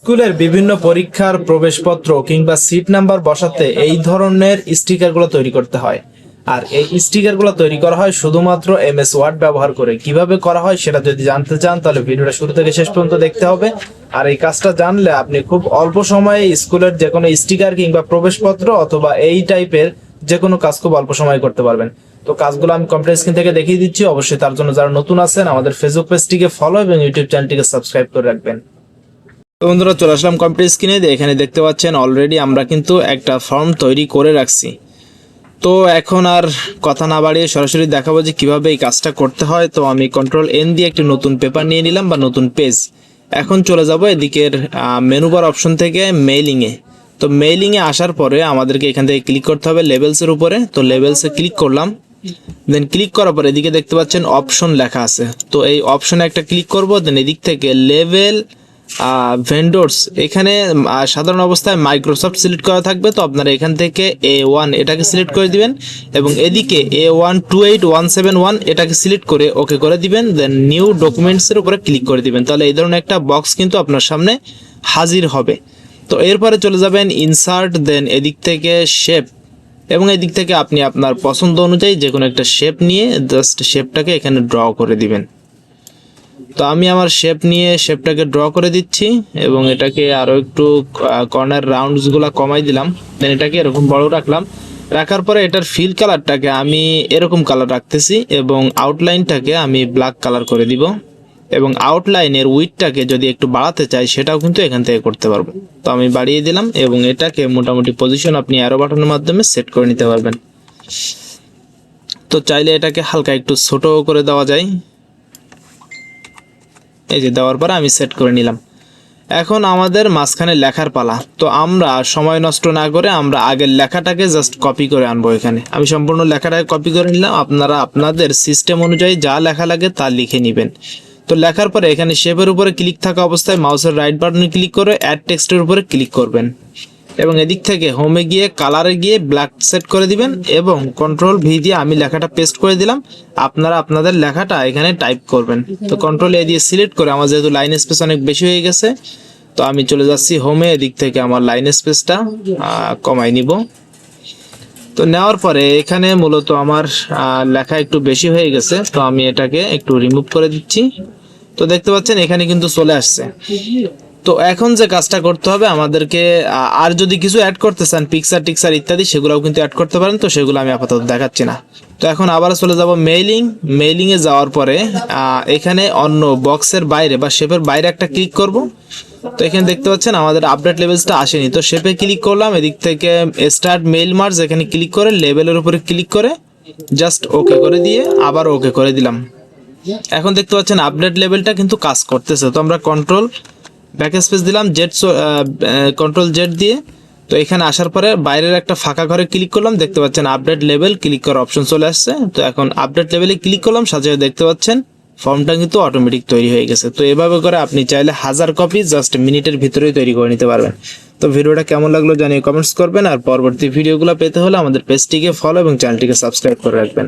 স্কুলের বিভিন্ন পরীক্ষার প্রবেশপত্র কিংবা সিট নাম্বার বসাতে এই ধরনের স্টিকারগুলো তৈরি করতে হয়। আর এই স্টিকারগুলো তৈরি করা হয় শুধুমাত্র এমএস ওয়ার্ড ব্যবহার করে। কিভাবে করা হয় সেটা যদি জানতে চান তাহলে ভিডিওটা শুরু থেকে শেষ পর্যন্ত দেখতে হবে। আর এই কাজটা জানলে আপনি খুব অল্প সময়ে স্কুলের যে কোনো স্টিকার কিংবা প্রবেশপত্র অথবা এই টাইপের যে কোনো কাজ খুব অল্প সময়ে করতে পারবেন। তো কাজগুলো আমি কম্পিউটার স্ক্রিন থেকে দেখিয়ে দিচ্ছি। অবশ্যই তার জন্য যারা নতুন আছেন আমাদের ফেসবুক পেজটিকে ফলো এবং ইউটিউব চ্যানেলটিকে সাবস্ক্রাইব করে রাখবেন। তো বন্ধুরা, চলে আসলাম কম্পিউটার স্ক্রিনে। এখানে দেখতে পাচ্ছেন অলরেডি আমরা কিন্তু একটা ফর্ম তৈরি করে রাখছি। তো এখন আর কথা না বাড়িয়ে সরাসরি দেখাবো যে কিভাবে এই কাজটা করতে হয়। তো আমি কন্ট্রোল-N দিয়ে একটি নতুন পেপার নিয়ে নিলাম বা নতুন পেজ। এখন চলে যাব এদিকের মেনু বার অপশন থেকে মেইলিংয়ে। তো মেইলিংয়ে আসার পরে আমাদেরকে এখান থেকে ক্লিক করতে হবে লেভেলসের উপরে। তো লেভেলসে ক্লিক করলাম। দেন ক্লিক করার পরে এদিকে দেখতে পাচ্ছেন অপশন লেখা আছে। তো এই অপশনে একটা ক্লিক করব। দেন এদিক থেকে লেভেল ভেন্ডরস, এখানে সাধারণ অবস্থায় মাইক্রোসফট সিলেক্ট করা থাকবে। তো আপনারা এখান থেকে A1 এটাকে সিলেক্ট করে দিবেন এবং এদিকে A128171 এটাকে সিলেক্ট করে ওকে করে দিবেন। দেন নিউ ডকুমেন্টসের উপরে ক্লিক করে দিবেন। তাহলে এই ধরনের একটা বক্স কিন্তু আপনার সামনে হাজির হবে। তো এরপরে চলে যাবেন ইনসার্ট, দেন এদিক থেকে শেপ এবং এদিক থেকে আপনি আপনার পছন্দ অনুযায়ী যে কোনো একটা শেপ নিয়ে জাস্ট শেপটাকে এখানে ড্র করে দিবেন। তো আমি আমার শেপ নিয়ে শেপটাকে ড্র করে দিচ্ছি এবং এটাকে আরো একটু কর্নার রাউন্ডসগুলো কমাই দিলাম। দেন এটাকে এরকম বড় রাখলাম। রাখার পরে এটার ফিল কালারটাকে আমি এরকম কালার রাখতেছি এবং আউটলাইনটাকে আমি ব্ল্যাক কালার করে দিব এবং আউটলাইনের উইডথটাকে যদি একটু বাড়াতে চাই সেটাও কিন্তু এখান থেকে করতে পারবো। তো আমি বাড়িয়ে দিলাম এবং এটাকে মোটামুটি পজিশন আপনি অ্যারো বাটনের মাধ্যমে সেট করে নিতে পারবেন। তো চাইলে এটাকে হালকা একটু ছোট করে দেওয়া যায়। এই যে দেওয়ার পরে আমি সেট করে নিলাম। এখন আমাদের মাঝখানে লেখার পালা। তো আমরা সময় নষ্ট না করে আমরা আগের লেখাটাকে জাস্ট কপি করে আনবো। এখানে আমি সম্পূর্ণ লেখাটাকে কপি করে নিলাম। আপনারা আপনাদের সিস্টেম অনুযায়ী যা লেখা লাগে তা লিখে নেবেন। তো লেখার পরে এখানে শেপের উপরে ক্লিক থাকা অবস্থায় মাউসের রাইট বাটনে ক্লিক করে অ্যাড টেক্সটের উপরে ক্লিক করবেন এবং এদিক থেকে হোমে গিয়ে কালারে গিয়ে ব্ল্যাক সেট করে দিবেন এবং কন্ট্রোল-V দিয়ে আমি লেখাটা পেস্ট করে দিলাম। আপনারা আপনাদের লেখাটা এখানে টাইপ করবেন। তো কন্ট্রোল-A দিয়ে সিলেক্ট করে আমার যেহেতু লাইন স্পেস অনেক বেশি হয়ে গেছে তো আমি চলে যাচ্ছি হোমে। এদিক থেকে আমার লাইন স্পেসটা কমাই নিব। তো নেওয়ার পরে এখানে মূলত আমার লেখা একটু বেশি হয়ে গেছে, তো আমি এটাকে একটু রিমুভ করে দিচ্ছি। তো দেখতে পাচ্ছেন এখানে কিন্তু চলে আসছে। তো এখন যে কাজটা করতে হবে আমাদেরকে, আর যদি কিছু অ্যাড করতে চান পিকচার টিকচার ইত্যাদি সেগুলোও কিন্তু অ্যাড করতে পারেন। তো সেগুলো আমি আপাতত দেখাচ্ছি না। তো এখন আবার চলে যাব মেইলিংয়ে যাওয়ার পরে এখানে অন্য বক্সের বাইরে বা শেপের বাইরে একটা ক্লিক করব। তো এখানে দেখতে পাচ্ছেন আমাদের আপডেট লেভেলসটা আসেনি। তো শেপে ক্লিক করলাম, এদিক থেকে স্টার্ট মেইল মার্জ এখানে ক্লিক করে লেভেলের উপরে ক্লিক করে জাস্ট ওকে করে দিয়ে আবার ওকে করে দিলাম। এখন দেখতে পাচ্ছেন আপডেট লেভেলটা কিন্তু কাজ করতেছে। তো আমরা ব্যাকস্পেস দিলাম, কন্ট্রোল-Z দিয়ে। তো এখানে আসার পরে বাইরের একটা ফাঁকা ঘরে ক্লিক করলাম, দেখতে পাচ্ছেন আপডেট লেভেল ক্লিক করার অপশন চলে আসছে। তো এখন আপডেট লেভেলে ক্লিক করলাম, সাথে দেখতে পাচ্ছেন ফর্মটা কিন্তু অটোমেটিক তৈরি হয়ে গেছে। তো এভাবে করে আপনি চাইলে 1000 কপি জাস্ট মিনিটের ভিতরেই তৈরি করে নিতে পারবেন। তো ভিডিওটা কেমন লাগলো জানিয়ে কমেন্টস করবেন। আর পরবর্তী ভিডিওগুলো পেতে হলে আমাদের পেজটিকে ফলো এবং চ্যানেলটিকে সাবস্ক্রাইব করে রাখবেন।